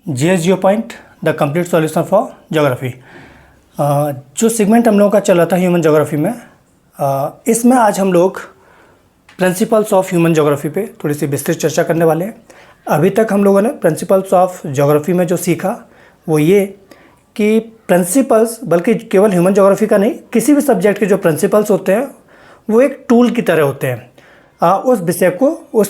GS Jio point the complete solution for geography. जो segment हम लोगों का चल रहा था ह्यूमन ज्योग्राफी में, इसमें आज हम लोग प्रिंसिपल्स ऑफ ह्यूमन ज्योग्राफी पे थोड़ी सी विस्तृत चर्चा करने वाले हैं। अभी तक हम लोगों ने प्रिंसिपल्स ऑफ ज्योग्राफी में जो सीखा वो ये कि प्रिंसिपल्स, बल्कि केवल ह्यूमन ज्योग्राफी का नहीं, किसी भी सब्जेक्ट के जो प्रिंसिपल्स होते हैं वो एक टूल की तरह होते हैं उस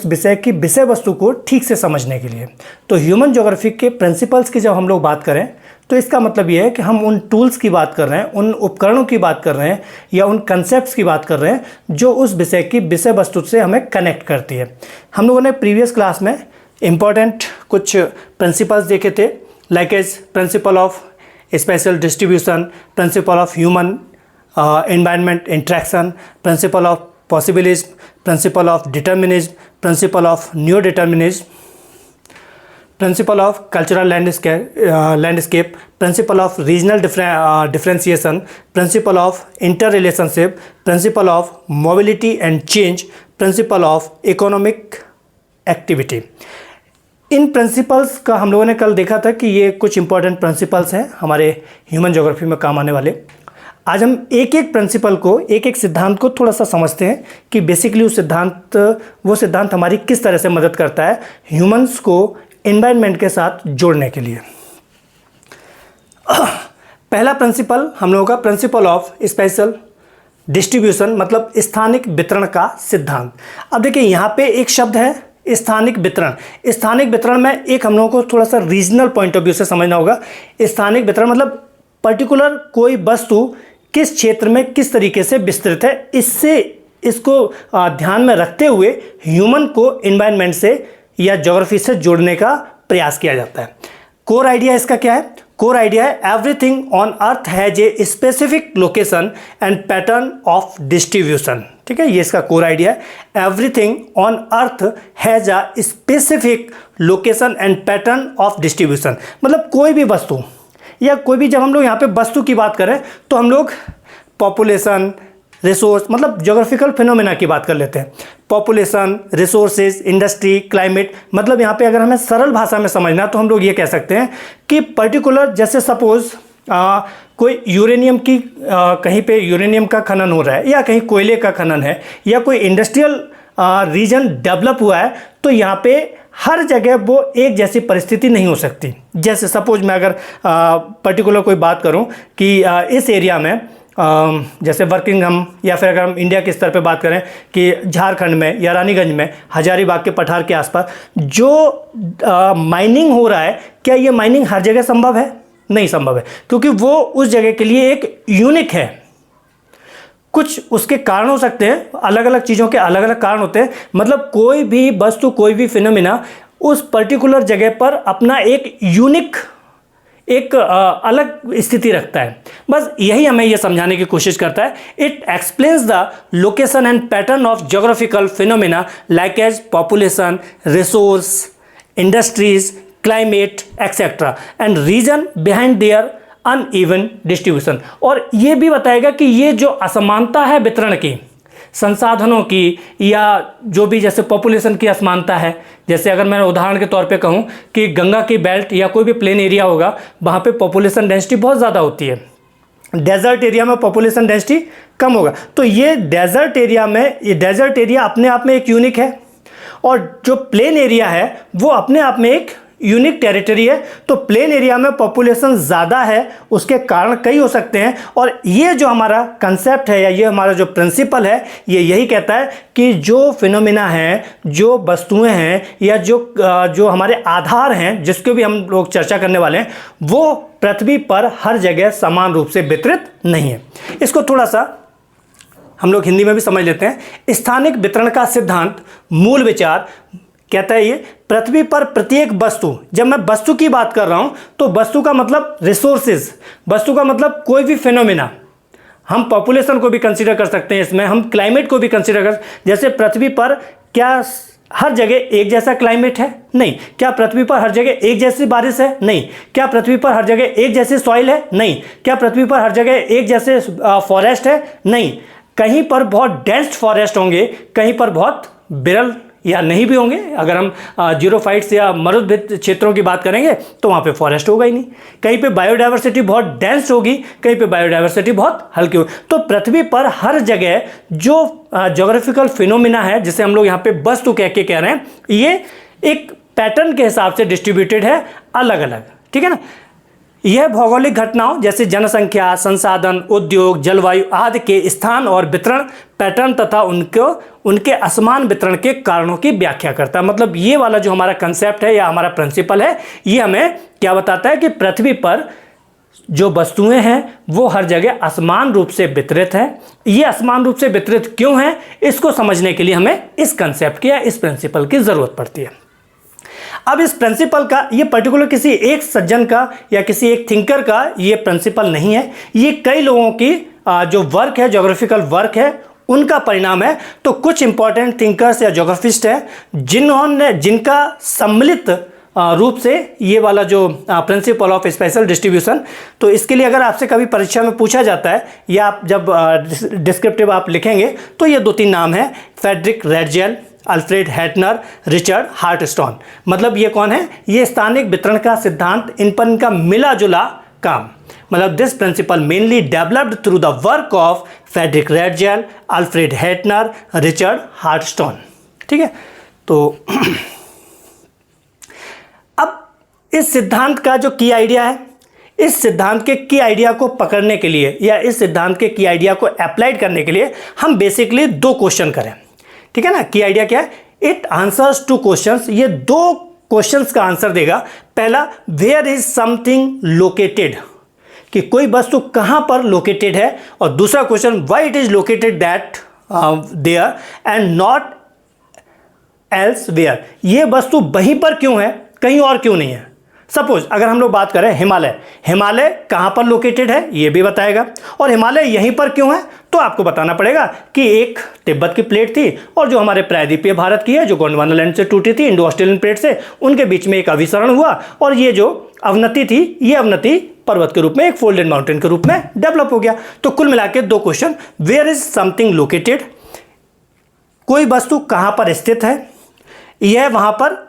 विषय की विषय वस्तु को ठीक से समझने के लिए। तो ह्यूमन ज्योग्राफी के प्रिंसिपल्स की जब हम लोग बात करें तो इसका मतलब ये है कि हम उन टूल्स की बात कर रहे हैं, उन उपकरणों की बात कर रहे हैं या उन कंसेप्ट्स की बात कर रहे हैं जो उस विषय की विषय वस्तु से हमें कनेक्ट करती है। हम लोगों ने प्रीवियस क्लास में इम्पॉर्टेंट कुछ प्रिंसिपल्स देखे थे, like as principle of spatial distribution, principle of human environment interaction, principle of possibilism, principle of determinism, principle of new determinism, principle of cultural landscape, principle of regional differentiation, principle of inter relationship, principle of mobility and change, principle of economic activity. इन principles का हम लोगों ने कल देखा था कि ये कुछ इंपॉर्टेंट प्रिंसिपल्स हैं हमारे ह्यूमन ज्योग्राफी में काम आने वाले। आज हम एक एक प्रिंसिपल को, एक एक सिद्धांत को थोड़ा सा समझते हैं कि बेसिकली वो सिद्धांत हमारी किस तरह से मदद करता है ह्यूमंस को एनवायरनमेंट के साथ जोड़ने के लिए। पहला प्रिंसिपल हम लोगों का प्रिंसिपल ऑफ स्पेशल डिस्ट्रीब्यूशन, मतलब स्थानिक वितरण का सिद्धांत। अब देखिए यहाँ पे एक शब्द है स्थानिक वितरण। स्थानिक वितरण में एक हम लोगों को थोड़ा सा रीजनल पॉइंट ऑफ व्यू से समझना होगा। स्थानिक वितरण मतलब पर्टिकुलर कोई वस्तु किस क्षेत्र में किस तरीके से विस्तृत है, इसको ध्यान में रखते हुए ह्यूमन को एनवायरनमेंट से या ज्योग्राफी से जोड़ने का प्रयास किया जाता है। कोर आइडिया इसका क्या है? कोर आइडिया है everything on earth has a specific location and pattern of distribution. ठीक है, ये इसका कोर आइडिया है। Everything on earth has a specific location and pattern of distribution, मतलब कोई भी वस्तु या कोई भी, जब हम लोग यहाँ पे वस्तु की बात करें तो हम लोग पॉपुलेशन, रिसोर्स, मतलब ज्योग्राफिकल फिनोमेना की बात कर लेते हैं। पॉपुलेशन, रिसोर्सेज, इंडस्ट्री, क्लाइमेट, मतलब यहाँ पे अगर हमें सरल भाषा में समझना तो हम लोग ये कह सकते हैं कि पर्टिकुलर, जैसे सपोज कोई यूरेनियम की कहीं पे यूरेनियम का खनन हो रहा है या कहीं कोयले का खनन है या कोई इंडस्ट्रियल रीजन डेवलप हुआ है, तो यहाँ पे हर जगह वो एक जैसी परिस्थिति नहीं हो सकती। जैसे सपोज मैं अगर पर्टिकुलर कोई बात करूं कि इस एरिया में जैसे वर्किंगहम, या फिर अगर हम इंडिया के स्तर पे बात करें कि झारखंड में या रानीगंज में हजारीबाग के पठार के आसपास जो माइनिंग हो रहा है, क्या ये माइनिंग हर जगह संभव है? नहीं संभव है, क्योंकि वो उस जगह के लिए एक यूनिक है। कुछ उसके कारण हो सकते हैं, अलग अलग चीज़ों के अलग अलग कारण होते हैं, मतलब कोई भी वस्तु, कोई भी फिनोमिना उस पर्टिकुलर जगह पर अपना एक यूनिक, एक अलग स्थिति रखता है। बस यही हमें यह समझाने की कोशिश करता है। It explains the location and pattern of geographical phenomena like as population, resource, industries, climate etcetera and reason behind their uneven distribution. और ये भी बताएगा कि ये जो असमानता है वितरण की, संसाधनों की, या जो भी जैसे पॉपुलेशन की असमानता है, जैसे अगर मैं उदाहरण के तौर पे कहूँ कि गंगा की बेल्ट या कोई भी प्लेन एरिया होगा, वहाँ पे पॉपुलेशन डेंसिटी बहुत ज़्यादा होती है। डेजर्ट एरिया में पॉपुलेशन डेंसिटी कम होगा। तो ये डेजर्ट एरिया अपने आप में एक यूनिक है, और जो प्लेन एरिया है वो अपने आप में एक यूनिक टेरिटरी है। तो प्लेन एरिया में पॉपुलेशन ज़्यादा है, उसके कारण कई हो सकते हैं। और ये जो हमारा कंसेप्ट है या ये हमारा जो प्रिंसिपल है, ये यही कहता है कि जो फिनोमिना हैं, जो वस्तुएं हैं, या जो हमारे आधार हैं जिसके भी हम लोग चर्चा करने वाले हैं, वो पृथ्वी पर हर जगह समान रूप से वितरित नहीं है। इसको थोड़ा सा हम लोग हिंदी में भी समझ लेते हैं। स्थानिक वितरण का सिद्धांत मूल विचार कहता है ये, पृथ्वी पर प्रत्येक वस्तु, जब मैं वस्तु की बात कर रहा हूं तो वस्तु का मतलब रिसोर्सेज, वस्तु का मतलब कोई भी फिनोमिना। हम पॉपुलेशन को भी कंसीडर कर सकते हैं इसमें, हम क्लाइमेट को भी कंसीडर कर, जैसे पृथ्वी पर क्या हर जगह एक जैसा क्लाइमेट है? नहीं। क्या पृथ्वी पर हर जगह एक जैसी बारिश है? नहीं। क्या पृथ्वी पर हर जगह एक जैसी सॉइल है? नहीं। क्या पृथ्वी पर हर जगह एक जैसे फॉरेस्ट है? नहीं। कहीं पर बहुत डेंस फॉरेस्ट होंगे, कहीं पर बहुत विरल या नहीं भी होंगे। अगर हम जीरोफाइट्स या मरुभूमि क्षेत्रों की बात करेंगे तो वहाँ पे फॉरेस्ट होगा ही नहीं। कहीं पे बायोडाइवर्सिटी बहुत डेंस होगी, कहीं पे बायोडाइवर्सिटी बहुत हल्की होगी। तो पृथ्वी पर हर जगह जो ज्योग्राफिकल फिनोमिना है, जिसे हम लोग यहाँ पे वस्तु कह के कह रहे हैं, ये एक पैटर्न के हिसाब से डिस्ट्रीब्यूटेड है, अलग अलग, ठीक है ना। यह भौगोलिक घटनाओं जैसे जनसंख्या, संसाधन, उद्योग, जलवायु आदि के स्थान और वितरण पैटर्न तथा उनके असमान वितरण के कारणों की व्याख्या करता है। मतलब ये वाला जो हमारा कंसेप्ट है या हमारा प्रिंसिपल है, ये हमें क्या बताता है कि पृथ्वी पर जो वस्तुएं हैं वो हर जगह असमान रूप से वितरित है। ये असमान रूप से वितरित क्यों है, इसको समझने के लिए हमें इस कंसेप्ट की या इस प्रिंसिपल की जरूरत पड़ती है। अब इस प्रिंसिपल का ये पर्टिकुलर किसी एक सज्जन का या किसी एक थिंकर का ये प्रिंसिपल नहीं है, ये कई लोगों की जो वर्क है, ज्योग्राफिकल वर्क है, उनका परिणाम है। तो कुछ इंपॉर्टेंट थिंकर्स या ज्योग्राफिस्ट हैं जिनका सम्मिलित रूप से ये वाला जो प्रिंसिपल ऑफ स्पेशल डिस्ट्रीब्यूशन, तो इसके लिए अगर आपसे कभी परीक्षा में पूछा जाता है या आप जब डिस्क्रिप्टिव आप लिखेंगे तो ये 2-3 नाम है, Friedrich Ratzel, Alfred Hettner, Richard हार्टस्टोन। मतलब ये कौन है, ये स्थानिक वितरण का सिद्धांत, इन पर इनका मिला जुला काम। मतलब this principle mainly developed through the work of Friedrich Ratzel, Alfred Hettner, Richard Hartshorne, ठीक है। तो अब इस सिद्धांत का जो की आइडिया है, इस सिद्धांत के की आइडिया को पकड़ने के लिए या इस सिद्धांत के की आइडिया को अप्लाइड करने के लिए हम बेसिकली 2 क्वेश्चन करें, ठीक है ना। की आइडिया क्या है, इट आंसर्स 2 क्वेश्चंस, ये 2 क्वेश्चंस का आंसर देगा। पहला, वेयर इज समथिंग लोकेटेड, कि कोई वस्तु कहां पर लोकेटेड है, और दूसरा question, why it is located that there and not elsewhere, ये वस्तु वहीं पर क्यों है, कहीं और क्यों नहीं है। सपोज अगर हम लोग बात करें हिमालय कहां पर लोकेटेड है ये भी बताएगा, और हिमालय यहीं पर क्यों है तो आपको बताना पड़ेगा कि एक तिब्बत की प्लेट थी और जो हमारे प्रायद्वीपीय भारत की है, जो गोंडवाना लैंड से टूटी थी इंडो ऑस्ट्रेलियन प्लेट से, उनके बीच में एक अभिसरण हुआ और ये जो अवनति थी, ये अवनति पर्वत के रूप में, एक फोल्डेड माउंटेन के रूप में डेवलप हो गया। तो कुल मिला के 2 question, where is something located, कोई वस्तु कहां पर स्थित है, यह वहां पर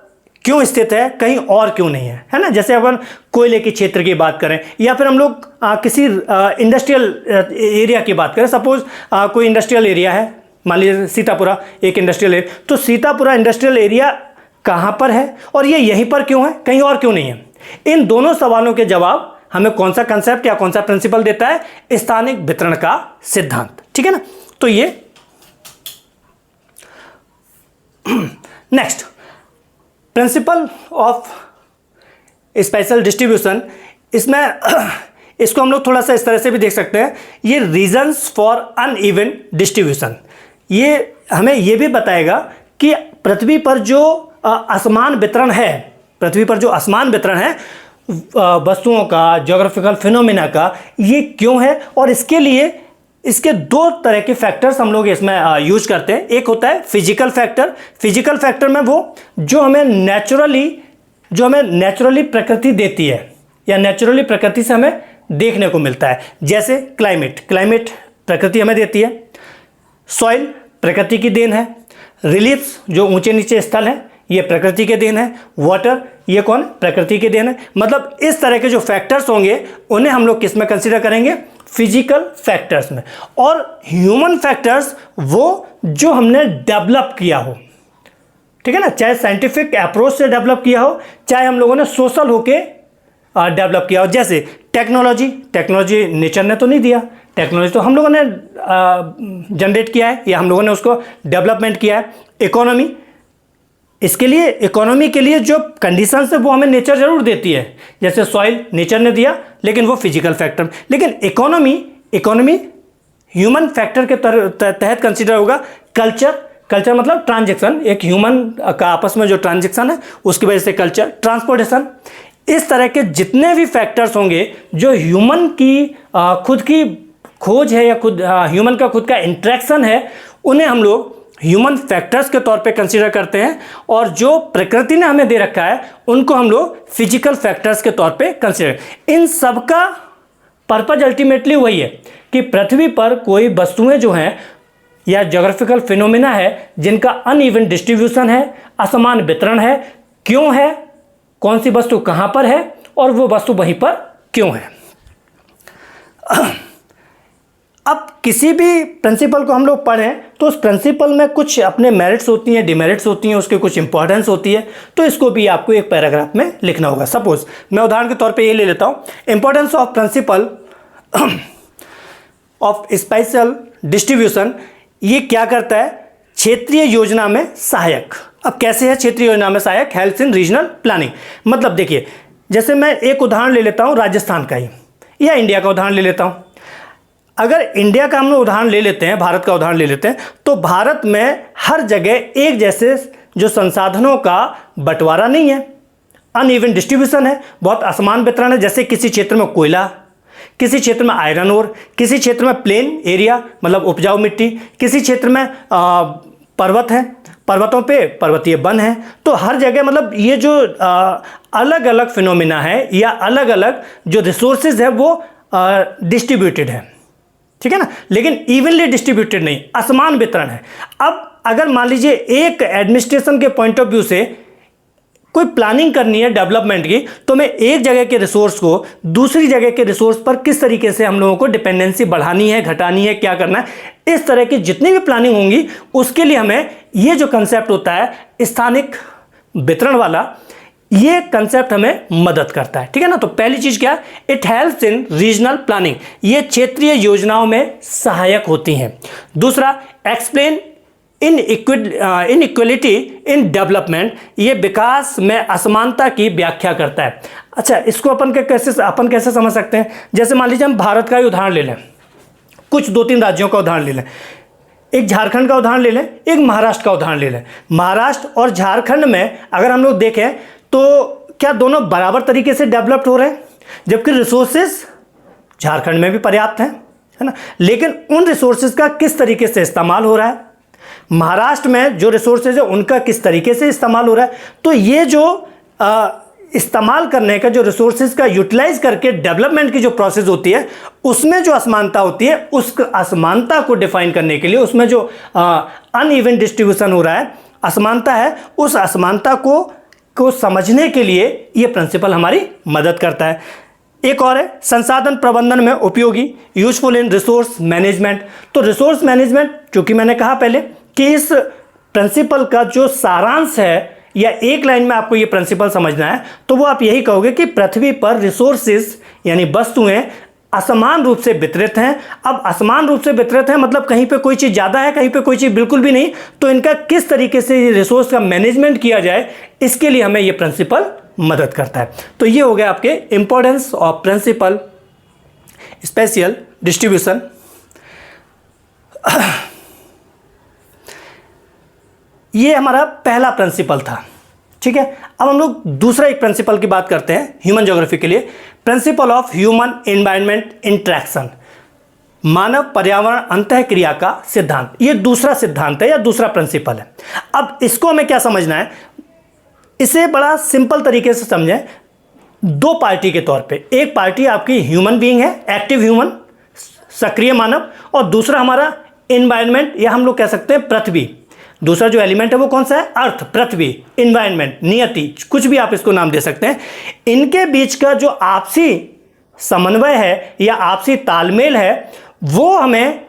क्यों स्थित है, कहीं और क्यों नहीं है ना। जैसे अपन कोयले के क्षेत्र की बात करें या फिर हम लोग किसी इंडस्ट्रियल एरिया की बात करें, सपोज कोई इंडस्ट्रियल एरिया है, मान लीजिए सीतापुरा एक इंडस्ट्रियल एरिया, तो सीतापुरा इंडस्ट्रियल एरिया कहाँ पर है और ये यहीं पर क्यों है, कहीं और क्यों नहीं है। इन दोनों सवालों के जवाब हमें कौन सा कंसेप्ट या कौन सा प्रिंसिपल देता है, स्थानिक वितरण का सिद्धांत, ठीक है ना। तो ये next principle of spatial distribution, इसमें इसको हम लोग थोड़ा सा इस तरह से भी देख सकते हैं, ये रीजंस फॉर अनइवन डिस्ट्रीब्यूशन, ये हमें ये भी बताएगा कि पृथ्वी पर जो असमान वितरण है, पृथ्वी पर जो असमान वितरण है वस्तुओं का, ज्योग्राफिकल फिनोमिना का, ये क्यों है, और इसके लिए इसके 2 तरह के फैक्टर्स हम लोग इसमें यूज करते हैं। एक होता है फिजिकल फैक्टर, फिजिकल फैक्टर में वो जो हमें नेचुरली प्रकृति देती है या नेचुरली प्रकृति से हमें देखने को मिलता है, जैसे क्लाइमेट प्रकृति हमें देती है, सॉइल प्रकृति की देन है, रिलीफ्स जो ऊंचे नीचे स्थल हैं ये प्रकृति के देन है, वाटर ये कौन, प्रकृति के देन है। मतलब इस तरह के जो फैक्टर्स होंगे उन्हें हम लोग किस में कंसीडर करेंगे, फिजिकल फैक्टर्स में। और ह्यूमन फैक्टर्स वो जो हमने डेवलप किया हो, ठीक है ना, चाहे साइंटिफिक अप्रोच से डेवलप किया हो, चाहे हम लोगों ने सोशल होके डेवलप किया हो। जैसे टेक्नोलॉजी नेचर ने तो नहीं दिया, टेक्नोलॉजी तो हम लोगों ने जनरेट किया है या हम लोगों ने उसको डेवलपमेंट किया है। इकोनॉमी, इसके लिए इकोनॉमी के लिए जो कंडीशंस है वो हमें नेचर जरूर देती है, जैसे सॉइल नेचर ने दिया लेकिन वो फिजिकल फैक्टर, लेकिन इकोनॉमी ह्यूमन फैक्टर के तहत कंसीडर होगा। कल्चर मतलब ट्रांजैक्शन, एक ह्यूमन का आपस में जो ट्रांजैक्शन है उसकी वजह से कल्चर, ट्रांसपोर्टेशन, इस तरह के जितने भी फैक्टर्स होंगे जो ह्यूमन की खुद की खोज है या खुद ह्यूमन का खुद का इंट्रैक्शन है, उन्हें हम लोग ह्यूमन फैक्टर्स के तौर पे कंसीडर करते हैं, और जो प्रकृति ने हमें दे रखा है उनको हम लोग फिजिकल फैक्टर्स के तौर पे कंसीडर। इन सब का पर्पज अल्टीमेटली वही है कि पृथ्वी पर कोई वस्तुएं जो हैं या ज्योग्राफिकल फिनोमिना है जिनका अनइवन डिस्ट्रीब्यूशन है, असमान वितरण है, क्यों है, कौन सी वस्तु कहां पर है और वो वस्तु वहीं पर क्यों है। अब किसी भी प्रिंसिपल को हम लोग पढ़ें तो उस प्रिंसिपल में कुछ अपने मेरिट्स होती हैं, डिमेरिट्स होती हैं, उसके कुछ इंपॉर्टेंस होती है, तो इसको भी आपको एक पैराग्राफ में लिखना होगा। सपोज मैं उदाहरण के तौर पे ये ले लेता हूँ, importance of principal of spatial distribution. ये क्या करता है, क्षेत्रीय योजना में सहायक। अब कैसे है क्षेत्रीय योजना में सहायक, हेल्प्स इन रीजनल प्लानिंग। मतलब देखिए, जैसे मैं एक उदाहरण ले लेता हूँ राजस्थान का ही, या इंडिया का उदाहरण ले लेता हूँ। अगर इंडिया का हम लोग उदाहरण ले लेते हैं, भारत का उदाहरण ले लेते हैं, तो भारत में हर जगह एक जैसे जो संसाधनों का बंटवारा नहीं है, अनइवन डिस्ट्रीब्यूशन है, बहुत असमान वितरण है। जैसे किसी क्षेत्र में कोयला, किसी क्षेत्र में आयरन ओर, किसी क्षेत्र में प्लेन एरिया मतलब उपजाऊ मिट्टी, किसी क्षेत्र में पर्वत है, पर्वतों पे पर्वतीय वन है। तो हर जगह मतलब ये जो अलग अलग फिनोमिना है या अलग अलग जो रिसोर्सेज है वो डिस्ट्रीब्यूटेड है, ठीक है ना, लेकिन इवनली डिस्ट्रीब्यूटेड नहीं, असमान वितरण है। अब अगर मान लीजिए एक एडमिनिस्ट्रेशन के पॉइंट ऑफ व्यू से कोई प्लानिंग करनी है डेवलपमेंट की, तो मैं एक जगह के रिसोर्स को दूसरी जगह के रिसोर्स पर किस तरीके से हम लोगों को डिपेंडेंसी बढ़ानी है, घटानी है, क्या करना है, इस तरह की जितनी भी प्लानिंग होंगी उसके लिए हमें ये जो कंसेप्ट होता है स्थानिक वितरण वाला, ये कंसेप्ट हमें मदद करता है, ठीक है ना। तो पहली चीज क्या, it helps in regional planning, ये क्षेत्रीय योजनाओं में सहायक होती हैं। दूसरा, एक्सप्लेन इनइक्वलिटी इन डेवलपमेंट, ये विकास में असमानता की व्याख्या करता है। अच्छा, इसको अपन कैसे समझ सकते हैं, जैसे मान लीजिए हम भारत का ही उदाहरण ले लें, कुछ 2-3 राज्यों का उदाहरण ले लें, एक झारखंड का उदाहरण ले लें, एक महाराष्ट्र का उदाहरण ले लें। महाराष्ट्र और झारखंड में अगर हम लोग देखें तो क्या दोनों बराबर तरीके से डेवलप्ड हो रहे हैं, जबकि रिसोर्सेज झारखंड में भी पर्याप्त हैं, है ना, लेकिन उन रिसोर्सेज का किस तरीके से इस्तेमाल हो रहा है, महाराष्ट्र में जो रिसोर्सेज है उनका किस तरीके से इस्तेमाल हो रहा है। तो ये जो इस्तेमाल करने का, जो रिसोर्सेज का यूटिलाइज करके डेवलपमेंट की जो प्रोसेस होती है, उसमें जो असमानता होती है, उस असमानता को डिफाइन करने के लिए, उसमें जो अनइवन डिस्ट्रीब्यूशन हो रहा है, असमानता है, उस असमानता को समझने के लिए ये प्रिंसिपल हमारी मदद करता है। एक और है संसाधन प्रबंधन में उपयोगी, यूजफुल इन रिसोर्स मैनेजमेंट। तो रिसोर्स मैनेजमेंट, चूंकि मैंने कहा पहले कि इस प्रिंसिपल का जो सारांश है या एक लाइन में आपको ये प्रिंसिपल समझना है, तो वो आप यही कहोगे कि पृथ्वी पर रिसोर्सेज यानी वस्तुएं असमान रूप से वितरित हैं। अब असमान रूप से वितरित हैं मतलब कहीं पे कोई चीज़ ज़्यादा है, कहीं पे कोई चीज़ बिल्कुल भी नहीं। तो इनका किस तरीके से रिसोर्स का मैनेजमेंट किया जाए, इसके लिए हमें ये प्रिंसिपल मदद करता है। तो ये हो गया आपके importance of principle spatial distribution. ये हमारा पहला प्रिंसिपल था, ठीक है। अब हम लोग दूसरा एक प्रिंसिपल की बात करते हैं ह्यूमन ज्योग्राफी के लिए, principle of human environment interaction, मानव पर्यावरण अंतःक्रिया का सिद्धांत। ये दूसरा सिद्धांत है या दूसरा प्रिंसिपल है। अब इसको हमें क्या समझना है, इसे बड़ा सिंपल तरीके से समझें, दो पार्टी के तौर पे, एक पार्टी आपकी ह्यूमन बीइंग है, एक्टिव ह्यूमन, सक्रिय मानव, और दूसरा हमारा एनवायरनमेंट या हम लोग कह सकते हैं पृथ्वी। दूसरा जो एलिमेंट है वो कौन सा है, अर्थ, पृथ्वी, एनवायरनमेंट, नियति, कुछ भी आप इसको नाम दे सकते हैं। इनके बीच का जो आपसी समन्वय है या आपसी तालमेल है, वो हमें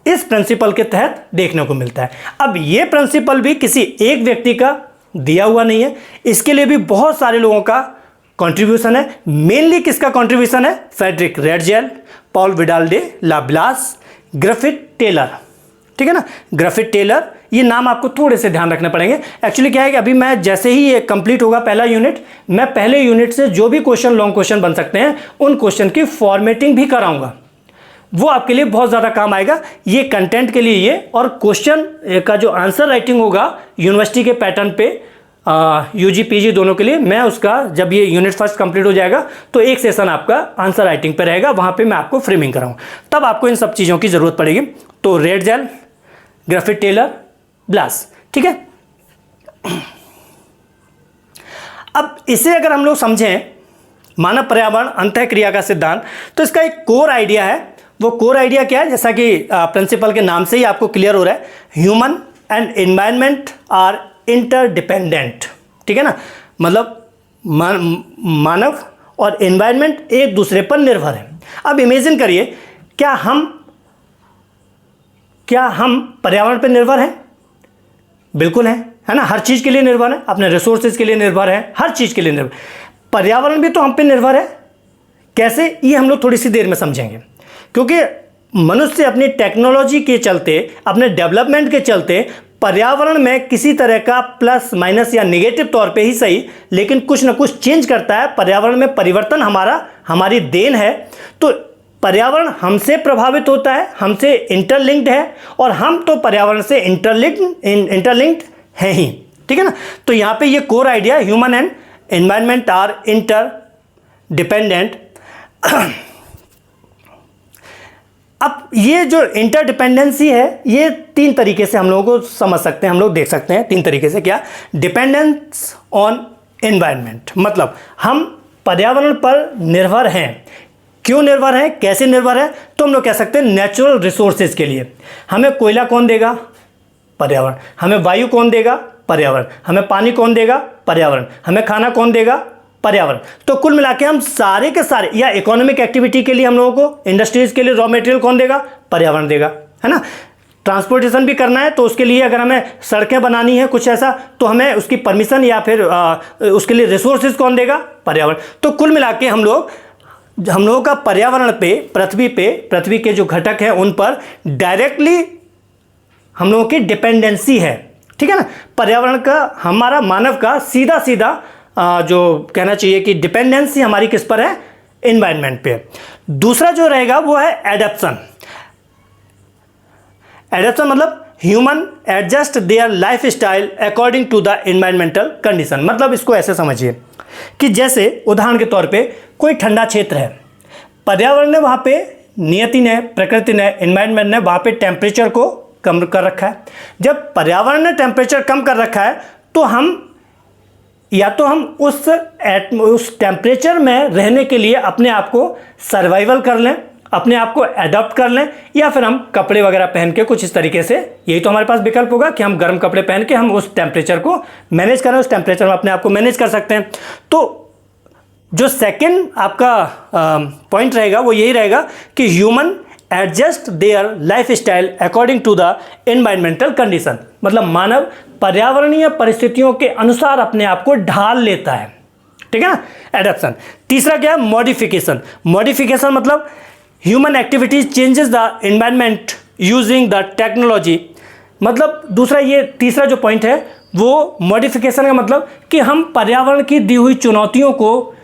इस प्रिंसिपल के तहत देखने को मिलता है। अब ये प्रिंसिपल भी किसी एक व्यक्ति का दिया हुआ नहीं है, इसके लिए भी बहुत सारे लोगों का कंट्रीब्यूशन है। मेनली किसका कंट्रीब्यूशन है, Friedrich Ratzel, Paul Vidal de Lablache, Griffith Taylor, ठीक है ना। ग्रिफिथ टेलर, ये नाम आपको थोड़े से ध्यान रखने पड़ेंगे। एक्चुअली क्या है कि अभी मैं जैसे ही ये कंप्लीट होगा पहला यूनिट, मैं पहले यूनिट से जो भी क्वेश्चन, लॉन्ग क्वेश्चन बन सकते हैं, उन क्वेश्चन की फॉर्मेटिंग भी कराऊंगा। वो आपके लिए बहुत ज़्यादा काम आएगा, ये कंटेंट के लिए ये, और क्वेश्चन का जो आंसर राइटिंग होगा यूनिवर्सिटी के पैटर्न पे, यूजी पीजी दोनों के लिए, मैं उसका जब ये यूनिट फर्स्ट कंप्लीट हो जाएगा तो एक सेशन आपका आंसर राइटिंग पे रहेगा, वहाँ पे मैं आपको फ्रेमिंग कराऊँ, तब आपको इन सब चीज़ों की ज़रूरत पड़ेगी। तो रेडजेल, ग्रिफिथ टेलर, ब्लास, ठीक है। अब इसे अगर हम लोग समझें, मानव पर्यावरण अंतःक्रिया का सिद्धांत, तो इसका एक कोर आइडिया है, वो कोर आइडिया क्या है, जैसा कि प्रिंसिपल के नाम से ही आपको क्लियर हो रहा है, human and environment are interdependent. ठीक है ना, मतलब मानव और एनवायरनमेंट एक दूसरे पर निर्भर है। अब इमेजिन करिए, क्या हम पर्यावरण पर निर्भर हैं? बिल्कुल है ना, हर चीज़ के लिए निर्भर है, अपने रिसोर्सेज के लिए निर्भर है, हर चीज़ के लिए निर्भर। पर्यावरण भी तो हम पे निर्भर है। कैसे, ये हम लोग थोड़ी सी देर में समझेंगे, क्योंकि मनुष्य अपनी टेक्नोलॉजी के चलते, अपने डेवलपमेंट के चलते पर्यावरण में किसी तरह का प्लस माइनस या नेगेटिव तौर पे ही सही, लेकिन कुछ ना कुछ चेंज करता है। पर्यावरण में परिवर्तन हमारी देन है। तो पर्यावरण हमसे प्रभावित होता है, हमसे इंटरलिंक्ड है, और हम तो पर्यावरण से इंटरलिंक्ड हैं ही। ठीक है ना, तो यहाँ पे ये core idea, human and environment are interdependent. अब ये जो इंटरडिपेंडेंसी है, ये 3 तरीके से हम लोगों को समझ सकते हैं, हम लोग देख सकते हैं 3 तरीके से। क्या? डिपेंडेंस ऑन एनवायरनमेंट, मतलब हम पर्यावरण पर निर्भर हैं। क्यों निर्भर हैं, कैसे निर्भर हैं? तो हम लोग कह सकते हैं नेचुरल रिसोर्सेज के लिए। हमें कोयला कौन देगा? पर्यावरण। हमें वायु कौन देगा? पर्यावरण। हमें पानी कौन देगा? पर्यावरण। हमें खाना कौन देगा? पर्यावरण। तो कुल मिला के हम सारे के सारे, या इकोनॉमिक एक्टिविटी के लिए हम लोगों को, इंडस्ट्रीज के लिए रॉ मटेरियल कौन देगा? पर्यावरण देगा, है ना। ट्रांसपोर्टेशन भी करना है तो उसके लिए अगर हमें सड़कें बनानी है कुछ ऐसा, तो हमें उसकी परमिशन या फिर उसके लिए रिसोर्सेज कौन देगा? पर्यावरण। तो कुल मिला के हम लोगों का पर्यावरण पे, पृथ्वी के जो घटक हैं उन पर डायरेक्टली हम लोगों की डिपेंडेंसी है। ठीक है ना, पर्यावरण का, हमारा मानव का सीधा जो कहना चाहिए कि डिपेंडेंसी हमारी किस पर है? एनवायरनमेंट पे। दूसरा जो रहेगा वो है एडप्शन। एडप्शन मतलब human adjust their lifestyle according to the environmental condition. मतलब इसको ऐसे समझिए कि जैसे उदाहरण के तौर पे कोई ठंडा क्षेत्र है, पर्यावरण ने वहाँ पे, नियति ने, प्रकृति ने, एनवायरनमेंट ने वहाँ पे टेम्परेचर को कम कर रखा है। जब पर्यावरण ने टेम्परेचर कम कर रखा है तो हम उस टेम्परेचर में रहने के लिए अपने आप को सर्वाइवल कर लें, अपने आप को अडॉप्ट कर लें, या फिर हम कपड़े वगैरह पहन के कुछ इस तरीके से, यही तो हमारे पास विकल्प होगा कि हम गर्म कपड़े पहन के हम उस टेम्परेचर को मैनेज करें, उस टेम्परेचर में अपने आप को मैनेज कर सकते हैं। तो जो सेकंड आपका पॉइंट रहेगा वो यही रहेगा कि human adjust their lifestyle according to the environmental condition. मतलब मानव पर्यावरणीय परिस्थितियों के अनुसार अपने आप को ढाल लेता है। ठीक है ना, एडप्शन। तीसरा क्या है? मॉडिफिकेशन। मॉडिफिकेशन मतलब human activities changes the environment using the technology. मतलब दूसरा, ये तीसरा जो पॉइंट है वो मॉडिफिकेशन का मतलब कि हम पर्यावरण की दी हुई चुनौतियों को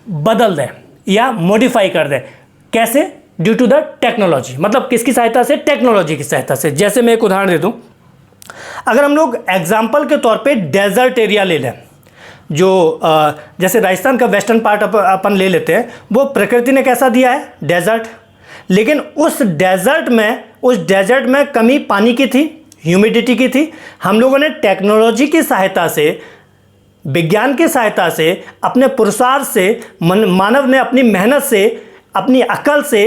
बदल दें या मॉडिफाई कर दें। कैसे? Due to the technology. मतलब किसकी सहायता से? टेक्नोलॉजी की सहायता से। जैसे मैं एक उदाहरण दे दूं, अगर हम लोग एग्जाम्पल के तौर पे डेजर्ट एरिया ले लें, जो जैसे राजस्थान का वेस्टर्न पार्ट अपन ले लेते हैं, वो प्रकृति ने कैसा दिया है? डेजर्ट। लेकिन उस डेजर्ट में कमी पानी की थी, ह्यूमिडिटी की थी। हम लोगों ने टेक्नोलॉजी की सहायता से, विज्ञान की सहायता से, अपने पुरुषार्थ से, मानव ने अपनी मेहनत से, अपनी अकल से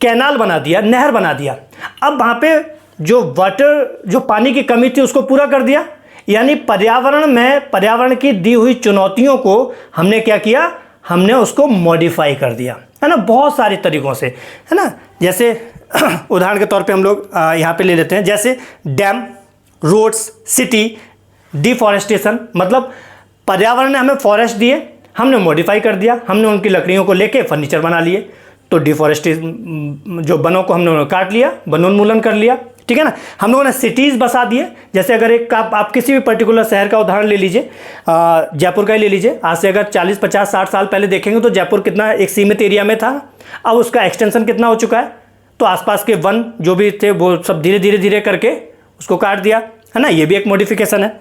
कैनाल बना दिया, नहर बना दिया। अब वहाँ पे जो पानी की कमी थी उसको पूरा कर दिया। यानी पर्यावरण की दी हुई चुनौतियों को हमने क्या किया? हमने उसको मॉडिफाई कर दिया, है ना, बहुत सारे तरीकों से, है ना। जैसे उदाहरण के तौर पे हम लोग यहाँ पे ले लेते हैं, जैसे डैम, रोड्स, सिटी, डिफॉरेस्टेशन। मतलब पर्यावरण ने हमें फॉरेस्ट दिए, हमने मॉडिफाई कर दिया, हमने उनकी लकड़ियों को लेके फर्नीचर बना लिए। तो डिफॉरेस्टेशन, जो बनों को हमने काट लिया, वनोन्मूलन कर लिया। ठीक है ना। हम लोगों ने सिटीज़ बसा दिए। जैसे अगर आप किसी भी पर्टिकुलर शहर का उदाहरण ले लीजिए, जयपुर का ही ले लीजिए। आज से अगर 40, 50, 60 साल पहले देखेंगे तो जयपुर कितना एक सीमित एरिया में था, अब उसका एक्सटेंशन कितना हो चुका है। तो आसपास के वन जो भी थे वो सब धीरे धीरे करके उसको काट दिया, है ना। ये भी एक मॉडिफिकेशन है।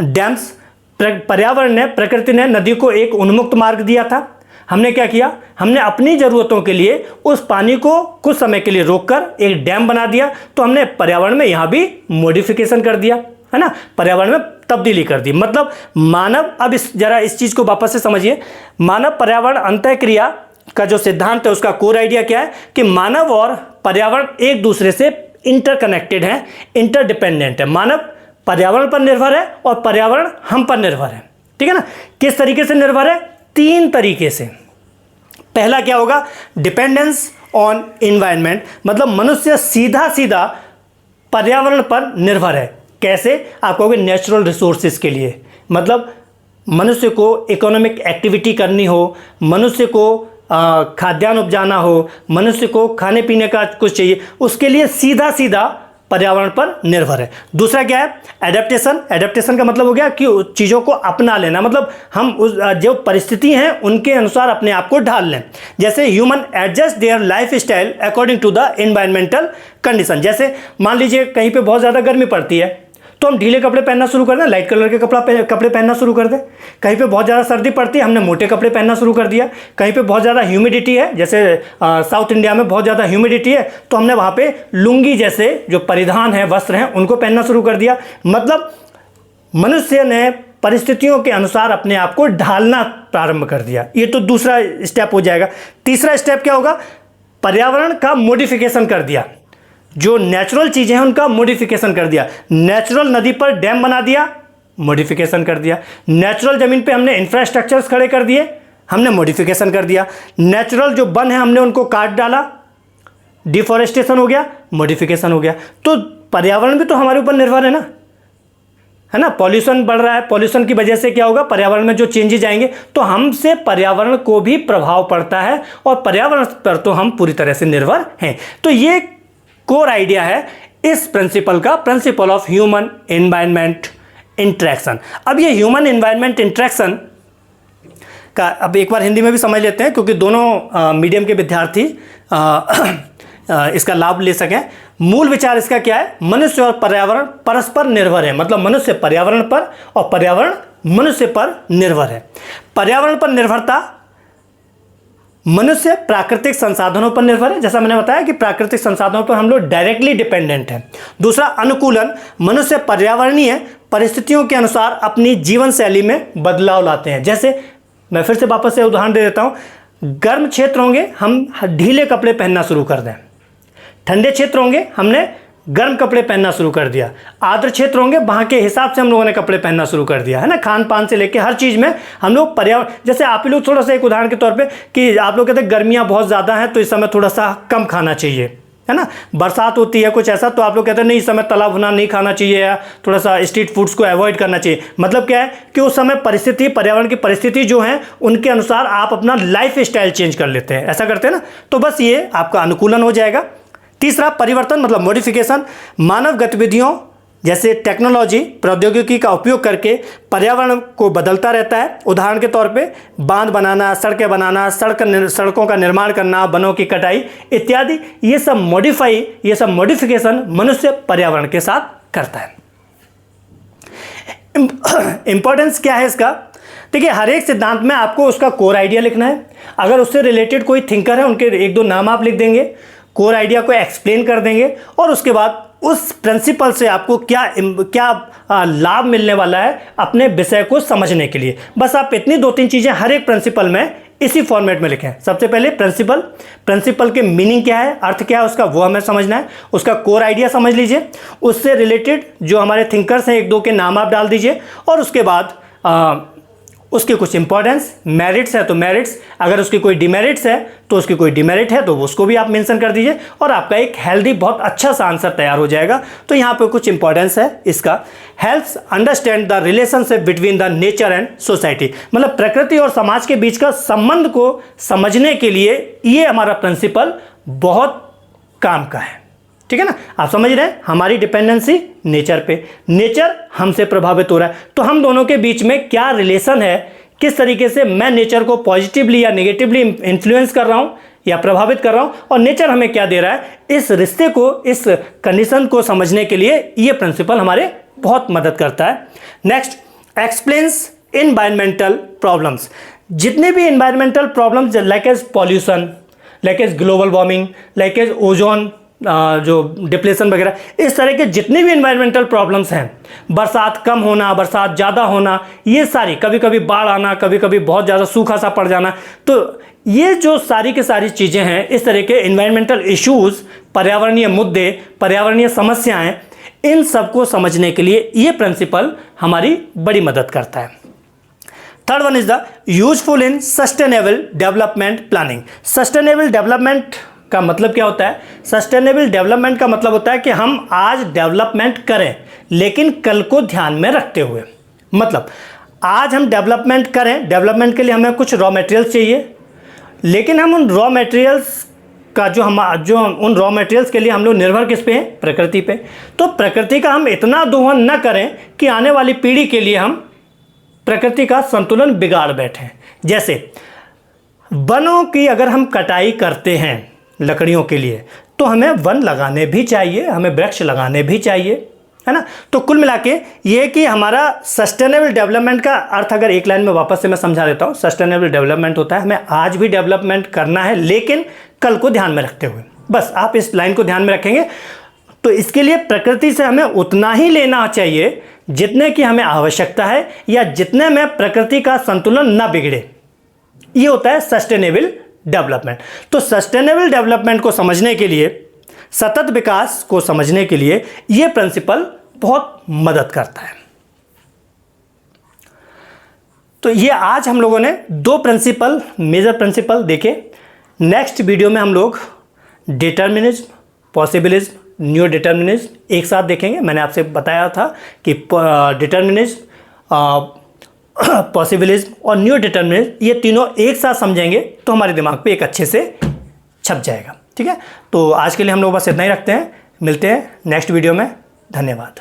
डैम्स, पर्यावरण ने, प्रकृति ने नदी को एक उन्मुक्त मार्ग दिया था। हमने क्या किया? हमने अपनी ज़रूरतों के लिए उस पानी को कुछ समय के लिए रोककर एक डैम बना दिया। तो हमने पर्यावरण में यहाँ भी मॉडिफिकेशन कर दिया, है ना, पर्यावरण में तब्दीली कर दी। मतलब मानव, अब जरा इस चीज़ को वापस से समझिए, मानव पर्यावरण अंतःक्रिया का जो सिद्धांत है उसका कोर आइडिया क्या है कि मानव और पर्यावरण एक दूसरे से इंटरकनेक्टेड है, इंटरडिपेंडेंट है। मानव पर्यावरण पर निर्भर है और पर्यावरण हम पर निर्भर है। ठीक है ना। किस तरीके से निर्भर है? 3 तरीके से। पहला क्या होगा? डिपेंडेंस ऑन एनवायरनमेंट, मतलब मनुष्य सीधा सीधा पर्यावरण पर निर्भर है। कैसे? आप कहोगे नेचुरल रिसोर्सेज के लिए, मतलब मनुष्य को इकोनॉमिक एक्टिविटी करनी हो, मनुष्य को खाद्यान्न उपजाना हो, मनुष्य को खाने पीने का कुछ चाहिए, उसके लिए सीधा सीधा पर्यावरण पर निर्भर है। दूसरा क्या है? एडेप्टेशन। एडेप्टेशन का मतलब हो गया कि चीज़ों को अपना लेना, मतलब हम उस जो परिस्थिति हैं उनके अनुसार अपने आप को ढाल लें। जैसे human adjust their lifestyle according to the environmental condition. जैसे मान लीजिए कहीं पे बहुत ज़्यादा गर्मी पड़ती है तो हम ढीले कपड़े पहनना शुरू कर दें, लाइट कलर के कपड़े पहनना शुरू कर दें। कहीं पे बहुत ज़्यादा सर्दी पड़ती है, हमने मोटे कपड़े पहनना शुरू कर दिया। कहीं पे बहुत ज़्यादा ह्यूमिडिटी है, जैसे साउथ इंडिया में बहुत ज़्यादा ह्यूमिडिटी है, तो हमने वहाँ पे लुंगी जैसे जो परिधान है, वस्त्र हैं, उनको पहनना शुरू कर दिया। मतलब मनुष्य ने परिस्थितियों के अनुसार अपने आप को ढालना प्रारंभ कर दिया। ये तो दूसरा स्टेप हो जाएगा। तीसरा स्टेप क्या होगा? पर्यावरण का मॉडिफिकेशन कर दिया। जो नेचुरल चीज़ें हैं उनका मॉडिफिकेशन कर दिया। नेचुरल नदी पर डैम बना दिया, मॉडिफिकेशन कर दिया। नेचुरल ज़मीन पे हमने इंफ्रास्ट्रक्चर्स खड़े कर दिए, हमने मॉडिफिकेशन कर दिया। नेचुरल जो वन है हमने उनको काट डाला, डिफॉरेस्टेशन हो गया, मॉडिफिकेशन हो गया। तो पर्यावरण भी तो हमारे ऊपर निर्भर है ना, है ना। पॉल्यूशन बढ़ रहा है, पॉल्यूशन की वजह से क्या होगा? पर्यावरण में जो चेंजेज आएंगे तो हमसे पर्यावरण को भी प्रभाव पड़ता है और पर्यावरण पर तो हम पूरी तरह से निर्भर हैं। तो ये कोर आइडिया है इस प्रिंसिपल का, principal of human environment interaction. अब ये ह्यूमन एनवायरनमेंट इंटरेक्शन का अब एक बार हिंदी में भी समझ लेते हैं, क्योंकि दोनों मीडियम के विद्यार्थी इसका लाभ ले सकें। मूल विचार इसका क्या है? मनुष्य और पर्यावरण परस्पर निर्भर है, मतलब मनुष्य पर्यावरण पर और पर्यावरण मनुष्य पर निर्भर है। पर्यावरण पर निर्भरता, मनुष्य प्राकृतिक संसाधनों पर निर्भर है, जैसा मैंने बताया कि प्राकृतिक संसाधनों पर हम लोग डायरेक्टली डिपेंडेंट हैं। दूसरा अनुकूलन, मनुष्य पर्यावरणीय परिस्थितियों के अनुसार अपनी जीवन शैली में बदलाव लाते हैं। जैसे मैं फिर से वापस से उदाहरण दे देता हूँ। गर्म क्षेत्र होंगे, हम ढीले कपड़े पहनना शुरू कर दें। ठंडे क्षेत्र होंगे, हमने गर्म कपड़े पहनना शुरू कर दिया। आर्द्र क्षेत्र होंगे, वहाँ के हिसाब से हम लोगों ने कपड़े पहनना शुरू कर दिया, है ना। खान पान से लेके हर चीज़ में हम लोग पर्यावरण, जैसे आप लोग थोड़ा सा एक उदाहरण के तौर पे कि आप लोग कहते हैं गर्मियाँ बहुत ज़्यादा हैं तो इस समय थोड़ा सा कम खाना चाहिए, है ना। बरसात होती है कुछ ऐसा तो आप लोग कहते हैं नहीं इस समय तला भुना नहीं खाना चाहिए या थोड़ा सा स्ट्रीट फूड्स को अवॉइड करना चाहिए। मतलब क्या है कि उस समय परिस्थिति, पर्यावरण की परिस्थिति जो है उनके अनुसार आप अपना लाइफ स्टाइल चेंज कर लेते हैं, ऐसा करते हैं ना। तो बस ये आपका अनुकूलन हो जाएगा। तीसरा परिवर्तन मतलब मॉडिफिकेशन, मानव गतिविधियों जैसे टेक्नोलॉजी, प्रौद्योगिकी का उपयोग करके पर्यावरण को बदलता रहता है। उदाहरण के तौर पे बांध बनाना, सड़कें बनाना, सड़कों का निर्माण करना, वनों की कटाई इत्यादि, ये सब मॉडिफिकेशन मनुष्य पर्यावरण के साथ करता है। इंपॉर्टेंस क्या है इसका? देखिए, हर एक सिद्धांत में आपको उसका कोर आइडिया लिखना है। अगर उससे रिलेटेड कोई थिंकर है उनके 1-2 नाम आप लिख देंगे, कोर आइडिया को एक्सप्लेन कर देंगे और उसके बाद उस प्रिंसिपल से आपको क्या लाभ मिलने वाला है अपने विषय को समझने के लिए। बस आप इतनी 2-3 चीज़ें हर एक प्रिंसिपल में इसी फॉर्मेट में लिखें। सबसे पहले प्रिंसिपल के मीनिंग क्या है, अर्थ क्या है उसका, वो हमें समझना है। उसका कोर आइडिया समझ लीजिए, उससे रिलेटेड जो हमारे थिंकर्स हैं 1-2 के नाम आप डाल दीजिए और उसके बाद उसके कुछ इंपॉर्टेंस, मेरिट्स है तो मेरिट्स, अगर उसकी कोई डिमेरिट्स है तो उसकी कोई डिमेरिट है तो उसको भी आप मेंशन कर दीजिए और आपका एक हेल्दी बहुत अच्छा सा आंसर तैयार हो जाएगा। तो यहाँ पे कुछ इंपॉर्टेंस है इसका। Helps understand the relationship between the nature and society, मतलब प्रकृति और समाज के बीच का संबंध को समझने के लिए ये हमारा प्रिंसिपल बहुत काम का है। ठीक है ना। आप समझ रहे हैं, हमारी डिपेंडेंसी नेचर पे, नेचर हमसे प्रभावित हो रहा है, तो हम दोनों के बीच में क्या रिलेशन है, किस तरीके से मैं नेचर को पॉजिटिवली या नेगेटिवली इन्फ्लुएंस कर रहा हूं या प्रभावित कर रहा हूं और नेचर हमें क्या दे रहा है, इस रिश्ते को, इस कंडीशन को समझने के लिए ये प्रिंसिपल हमारे बहुत मदद करता है। Next, explains environmental problems. जितने भी environmental problems like as pollution, like as global warming, like as ozone जो डिप्लेशन वगैरह, इस तरह के जितने भी इन्वायरमेंटल प्रॉब्लम्स हैं, बरसात कम होना, बरसात ज़्यादा होना, ये सारी, कभी कभी बाढ़ आना, कभी कभी बहुत ज़्यादा सूखा सा पड़ जाना, तो ये जो सारी की सारी चीज़ें हैं, इस तरह के इन्वायरमेंटल इश्यूज़, पर्यावरणीय मुद्दे, पर्यावरणीय समस्याएं, इन सबको समझने के लिए ये प्रिंसिपल हमारी बड़ी मदद करता है। Third one is the useful in sustainable development planning. Sustainable development का मतलब क्या होता है? सस्टेनेबल डेवलपमेंट का मतलब होता है कि हम आज डेवलपमेंट करें लेकिन कल को ध्यान में रखते हुए। मतलब आज हम डेवलपमेंट करें, डेवलपमेंट के लिए हमें कुछ रॉ मटेरियल्स चाहिए, लेकिन हम उन रॉ मटेरियल्स का जो उन रॉ मटेरियल्स के लिए हम लोग निर्भर किस पे हैं? प्रकृति पे। तो प्रकृति का हम इतना दोहन न करें कि आने वाली पीढ़ी के लिए हम प्रकृति का संतुलन बिगाड़ बैठें। जैसे वनों की अगर हम कटाई करते हैं लकड़ियों के लिए, तो हमें वन लगाने भी चाहिए, हमें वृक्ष लगाने भी चाहिए, है ना। तो कुल मिला के ये कि हमारा सस्टेनेबल डेवलपमेंट का अर्थ अगर एक लाइन में वापस से मैं समझा देता हूँ, सस्टेनेबल डेवलपमेंट होता है हमें आज भी डेवलपमेंट करना है लेकिन कल को ध्यान में रखते हुए। बस आप इस लाइन को ध्यान में रखेंगे तो इसके लिए प्रकृति से हमें उतना ही लेना चाहिए जितने की हमें आवश्यकता है, या जितने में प्रकृति का संतुलन ना बिगड़े। ये होता है सस्टेनेबल डेवलपमेंट। तो सस्टेनेबल डेवलपमेंट को समझने के लिए, सतत विकास को समझने के लिए यह प्रिंसिपल बहुत मदद करता है। तो ये आज हम लोगों ने दो प्रिंसिपल, मेजर प्रिंसिपल देखे। नेक्स्ट वीडियो में हम लोग डिटर्मिनिज्म, पॉसिबिलिज्म, न्यू डिटर्मिनिज्म एक साथ देखेंगे। मैंने आपसे बताया था कि डिटर्मिनिज्म, पॉसिबिलिज्म और न्यू डिटर्मिनिज्म ये तीनों एक साथ समझेंगे तो हमारे दिमाग पे एक अच्छे से छप जाएगा। ठीक है, तो आज के लिए हम लोग बस इतना ही रखते हैं। मिलते हैं नेक्स्ट वीडियो में। धन्यवाद।